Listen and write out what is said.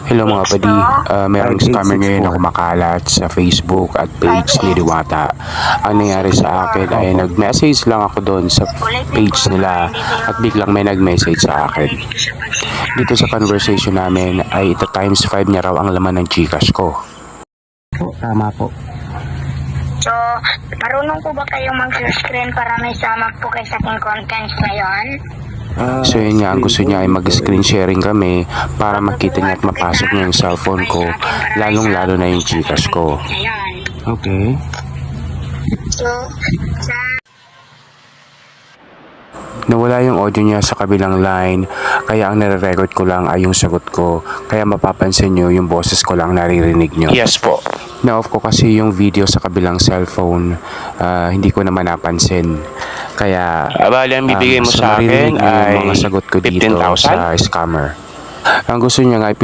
Hello mga padi, merong scammer ngayon na kumakalat sa Facebook at page ni Diwata. Ang nangyari sa akin ay nag-message lang ako doon sa page nila at biglang may nag-message sa akin. Dito sa conversation namin ay ita times 5 niya raw ang laman ng Gcash ko. Tama po. So, marunong po ba kayong mag-screen para may sama po kayo sa aking contents ngayon? So yun nga, ang gusto niya ay mag-screen sharing kami para makita niya at mapasok niya yung cellphone ko, lalong-lalo na yung Gcash ko. Ngayon. Okay. So, sa Nawala yung audio niya sa kabilang line, kaya ang nare-record ko lang ay yung sagot ko, kaya mapapansin nyo yung boses ko lang naririnig nyo. Yes po. Na-off ko kasi yung video sa kabilang cellphone, hindi ko naman napansin. Kaya, Bali, ang bibigay mo so sa maririnig akin nyo yung ay mga sagot ko dito 15,000? sa scammer. Ang gusto niya nga ay